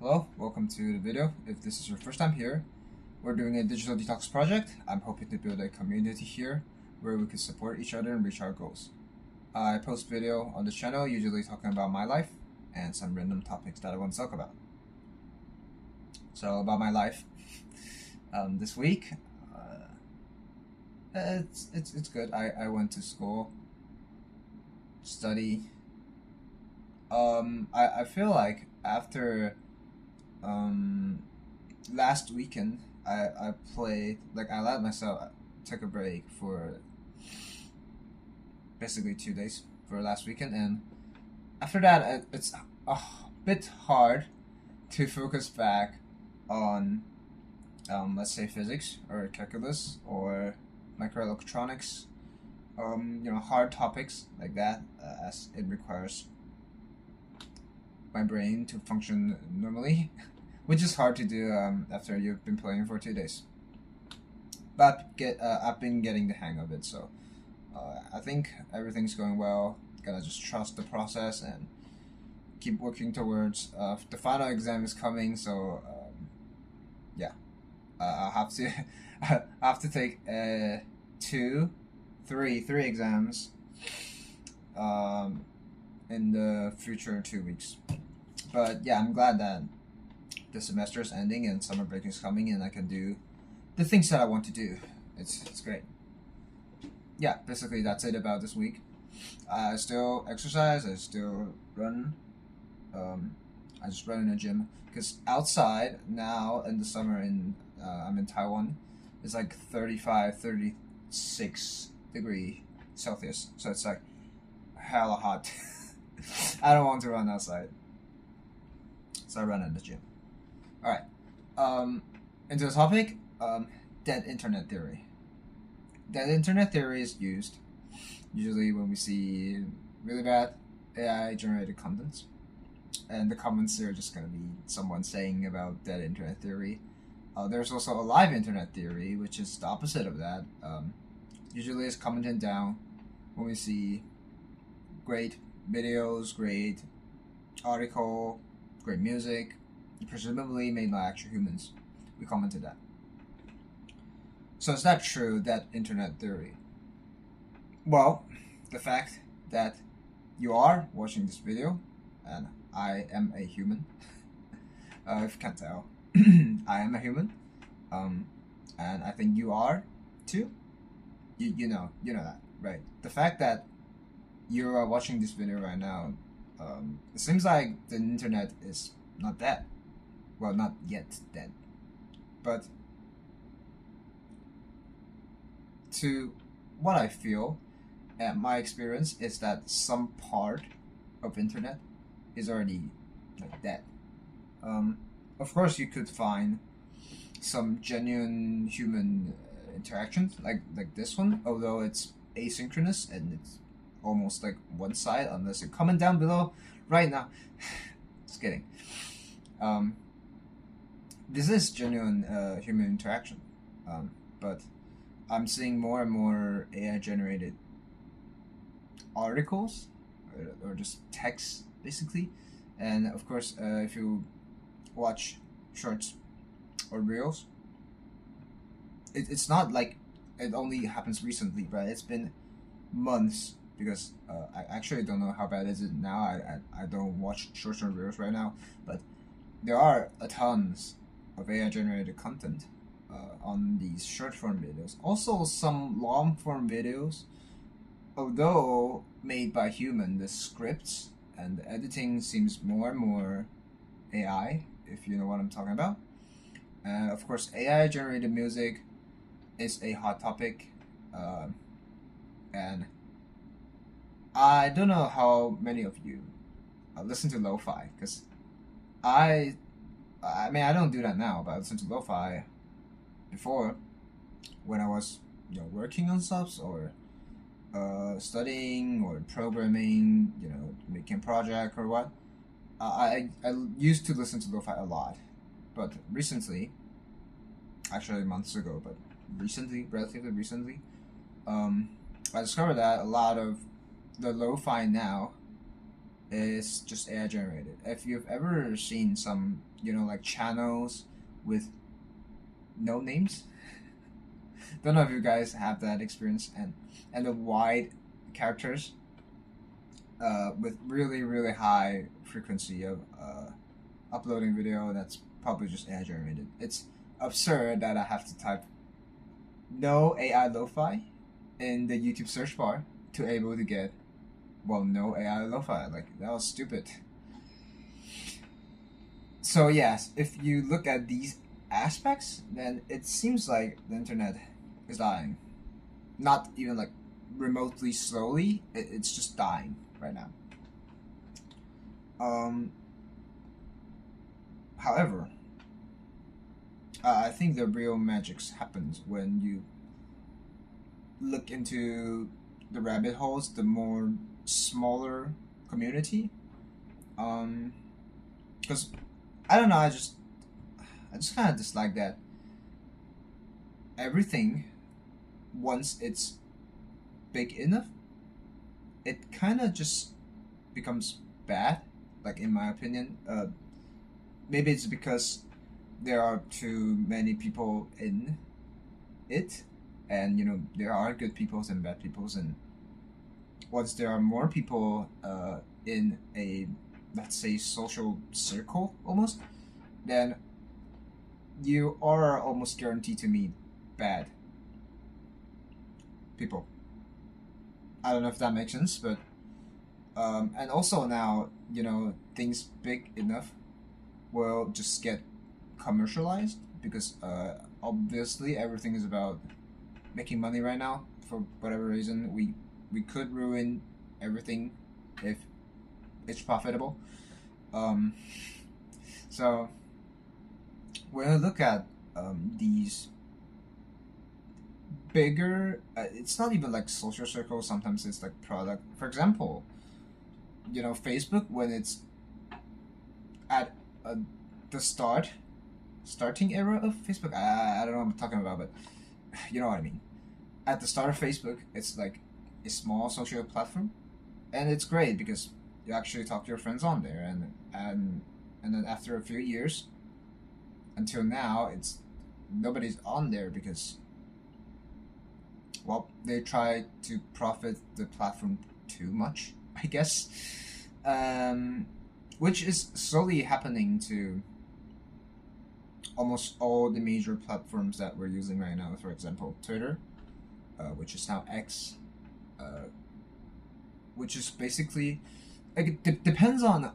Hello, welcome to the video. If this is your first time here, we're doing a digital detox project. I'm hoping to build a community here where we can support each other and reach our goals. I post video on this channel, usually talking about my life and some random topics that I want to talk about. So about my life, this week, it's good. I went to school, study. I feel like after last weekend I played, like, I let myself take a break for basically 2 days for last weekend, and after that it's a bit hard to focus back on let's say physics or calculus or microelectronics, hard topics like that, as it requires my brain to function normally, which is hard to do after you've been playing for 2 days. But I've been getting the hang of it, so I think everything's going well. Gotta just trust the process and keep working towards. The final exam is coming, so yeah, I'll have to I have to take three exams in the future 2 weeks. But yeah, I'm glad that the semester is ending and summer break is coming, and I can do the things that I want to do. It's great. Yeah, basically that's it about this week. I still exercise. I still run. I just run in a gym because outside now in the summer I'm in Taiwan. It's like 35, 36 degree Celsius, so it's like hella hot. I don't want to run outside, so I run in the gym. All right. Into the topic. Dead internet theory. Dead internet theory is used usually when we see really bad AI generated contents, and the comments are just gonna be someone saying about dead internet theory. There's also a live internet theory, which is the opposite of that. Usually it's commented down when we see great videos, great article, great music, presumably made by actual humans. We commented that. So is that true, that internet theory? Well, the fact that you are watching this video, and I am a human, if you can't tell, I am a human, and I think you are too. You know that, right? The fact that you are watching this video right now, it seems like the internet is not dead. Well, not yet dead, but to what I feel and my experience is that some part of internet is already like dead. Of course, you could find some genuine human interactions like this one, although it's asynchronous and it's almost like one side, unless you comment down below right now. Just kidding. This is genuine human interaction, but I'm seeing more and more AI generated articles or just text basically, and of course, if you watch shorts or reels, it's not like it only happens recently, right? It's been months because I actually don't know how bad is it now. I don't watch shorts or reels right now, but there are a tons of AI generated content on these short form videos. Also, some long form videos, although made by human, the scripts and the editing seems more and more AI, if you know what I'm talking about. And of course, AI generated music is a hot topic, and I don't know how many of you listen to lo-fi, because I mean, I don't do that now, but I listened to lo-fi before when I was working on subs or studying or programming, making project or what. I used to listen to lo-fi a lot, but recently, actually months ago, but relatively recently, I discovered that a lot of the lo-fi now is just AI generated. If you've ever seen some, like channels with no names, don't know if you guys have that experience, and the wide characters with really really high frequency of uploading video, that's probably just AI generated. It's absurd that I have to type no AI lo-fi in the YouTube search bar to able to get, well, no AI lo-fi. Like, that was stupid. So yes, if you look at these aspects, then it seems like the internet is dying. Not even like remotely slowly, it's just dying right now. However, I think the real magic happens when you look into the rabbit holes, the more smaller community. Because I don't know, I just kind of dislike that everything, once it's big enough, it kind of just becomes bad. Like, in my opinion, maybe it's because there are too many people in it, and there are good peoples and bad peoples, and once there are more people in a, let's say, social circle almost, then you are almost guaranteed to meet bad people. I don't know if that makes sense, but and also now, things big enough will just get commercialized, because obviously everything is about making money right now. For whatever reason, we could ruin everything if it's profitable. So when I look at these bigger, it's not even like social circles, sometimes it's like product. For example, Facebook, when it's at the starting era of Facebook, I don't know what I'm talking about, but you know what I mean. At the start of Facebook, it's like a small social platform, and it's great because you actually talk to your friends on there, and then after a few years, until now, it's nobody's on there because, well, they try to profit the platform too much, I guess, which is slowly happening to almost all the major platforms that we're using right now. For example, Twitter, which is now X, which is basically, like, it depends on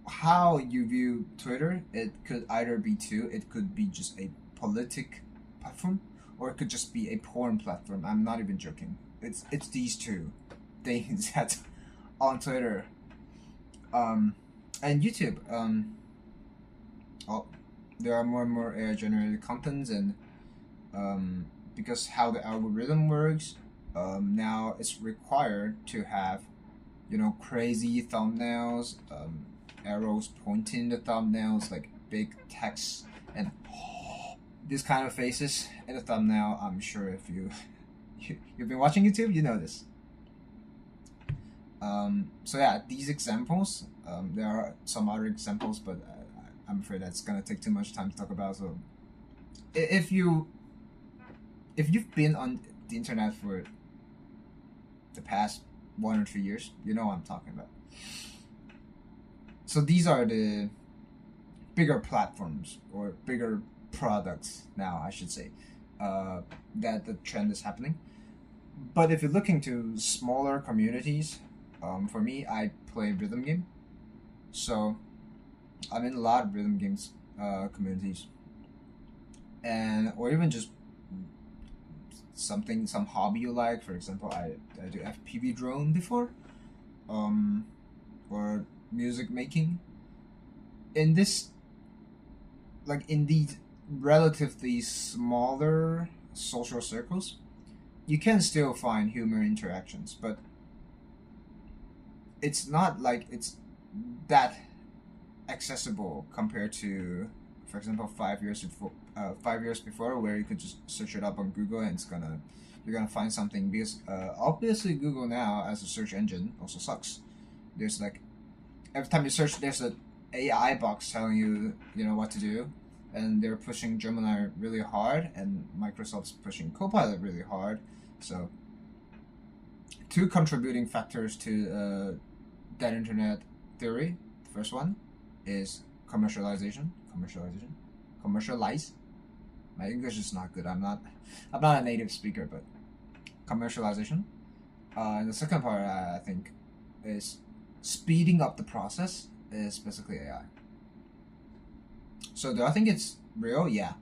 how you view Twitter. It could either be two. It could be just a politic platform, or it could just be a porn platform. I'm not even joking. It's these two things that's on Twitter, and YouTube. Well, there are more and more AI generated contents, and because how the algorithm works, now it's required to have crazy thumbnails, arrows pointing the thumbnails, like big text, and this kind of faces in the thumbnail. I'm sure if you've been watching YouTube, you know this. So yeah, these examples. There are some other examples, but I'm afraid that's gonna take too much time to talk about. So if you've been on the internet for the past 1 or 2 years, you know what I'm talking about. So these are the bigger platforms, or bigger products now, I should say, that the trend is happening. But if you're looking to smaller communities, for me, I play rhythm game, so I'm in a lot of rhythm games communities, and or even just some hobby you like. For example, I do FPV drone before, or music making. In this, like, in these relatively smaller social circles, you can still find humor interactions, but it's not like it's that accessible compared to, for example, 5 years before. 5 years before, where you could just search it up on Google and you're gonna find something, because obviously Google now as a search engine also sucks. There's like every time you search, there's a AI box telling you what to do, and they're pushing Gemini really hard, and Microsoft's pushing Copilot really hard. So, two contributing factors to that internet theory. The first one is commercialization. Commercialize. My English is not good. I'm not a native speaker, but commercialization. And the second part, I think, is speeding up the process. Is basically AI. So do I think it's real? Yeah,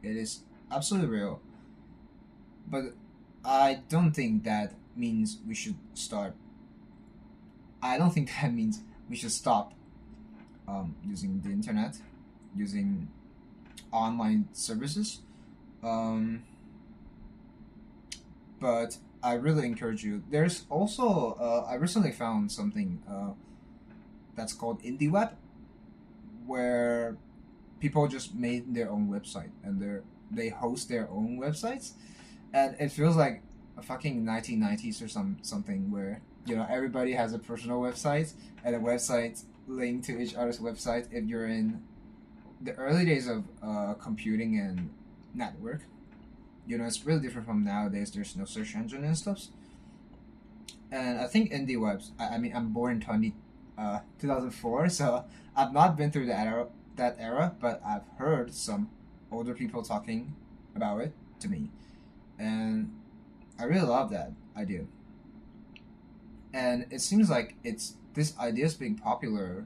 it is absolutely real. But I don't think that means we should start. I don't think that means we should stop using the internet, using online services. But I really encourage you. There's also I recently found something that's called indie web, where people just made their own website and they host their own websites, and it feels like a fucking 1990s or something where everybody has a personal website and a website linked to each other's website. If you're in the early days of computing and network, it's really different from nowadays. There's no search engine and stuff. And I think indie webs. I mean, I'm born in 2004, so I've not been through that era, but I've heard some older people talking about it to me, and I really love that idea. And it seems like this idea is being popular.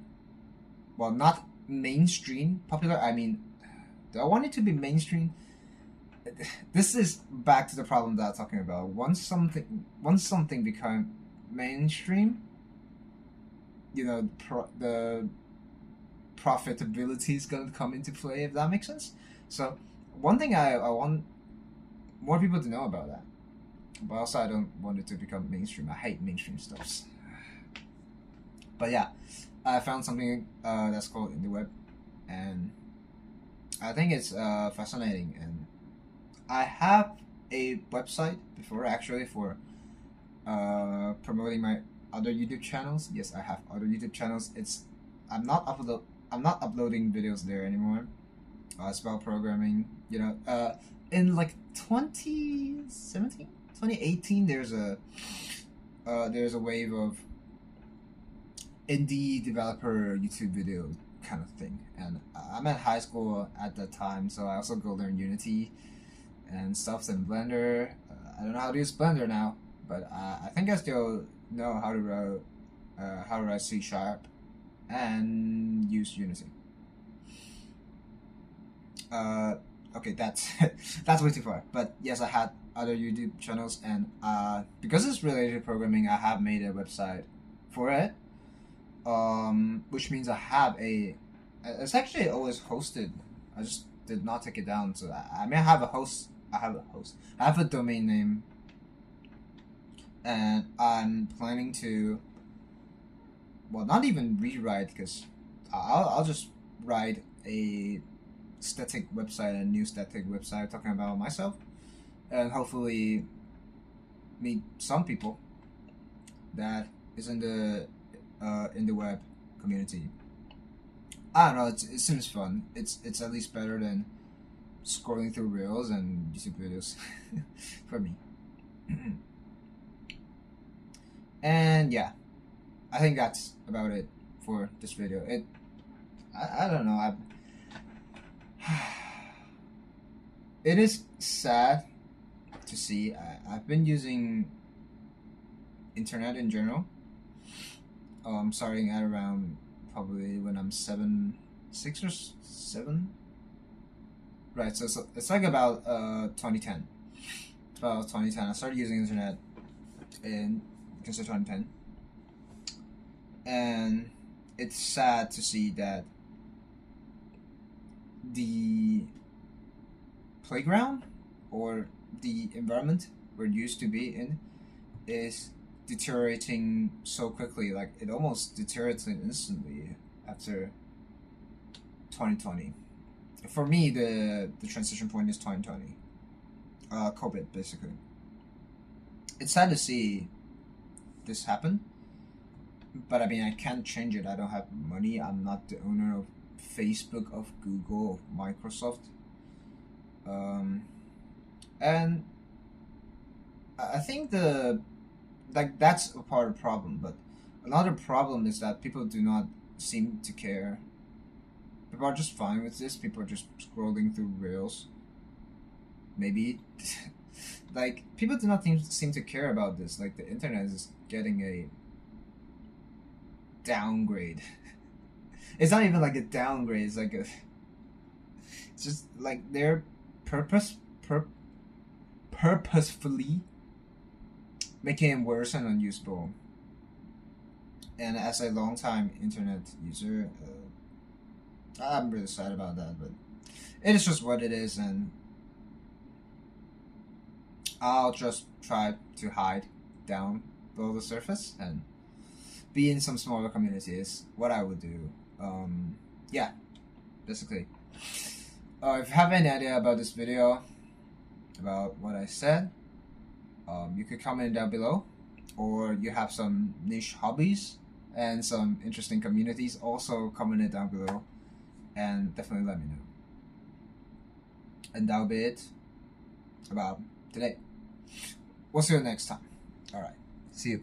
Well, not mainstream popular. I mean, do I want it to be mainstream? This is back to the problem that I'm talking about. Once something become mainstream, the profitability is going to come into play, if that makes sense. So one thing I want more people to know about that, but also I don't want it to become mainstream. I hate mainstream stuffs. But yeah, I found something that's called indie web, and I think it's fascinating. And I have a website before, actually, for promoting my other YouTube channels. Yes, I have other YouTube channels. I'm not uploading videos there anymore. It's about programming. In like 2017, 2018, there's a wave of indie developer YouTube video kind of thing, and I'm at high school at that time, so I also go learn Unity and stuff in Blender. I don't know how to use Blender now, but I think I still know how to write C# and use Unity. Okay, that's that's way too far. But yes, I had other YouTube channels, and because it's related to programming, I have made a website for it. Which means I have it's actually always hosted. I just did not take it down. So I mean, I have a domain name, and I'm planning to, well, not even rewrite, because I'll just write a static website, a new static website talking about myself, and hopefully meet some people that is in the web community. I don't know. It seems fun. It's at least better than scrolling through reels and YouTube videos for me. And yeah, I think that's about it for this video. I don't know. It is sad to see. I've been using internet in general. Starting at around probably when I'm 6 or 7. Right, so it's like about 2010. It's about 2010. I started using internet in 2010, and it's sad to see that the playground or the environment we're used to be in is deteriorating so quickly. Like, it almost deteriorated instantly after 2020. For me, the transition point is 2020. COVID, basically. It's sad to see this happen, but I mean, I can't change it. I don't have money. I'm not the owner of Facebook, of Google, of Microsoft. Um, and I think that's a part of the problem. But another problem is that people do not seem to care. People are just fine with this. People are just scrolling through reels. Maybe, like, people do not seem to care about this. Like, the internet is getting a downgrade. It's not even like a downgrade. It's like a. It's just like they're purposefully making it worse and unusable. And as a long-time internet user, I'm really sad about that. But it is just what it is, and I'll just try to hide down below the surface and be in some smaller communities. What I would do. Yeah, basically. If you have any idea about this video, about what I said, you could comment down below. Or you have some niche hobbies and some interesting communities, also comment it down below. And definitely let me know. And that'll be it about today. We'll see you next time. Alright, see you.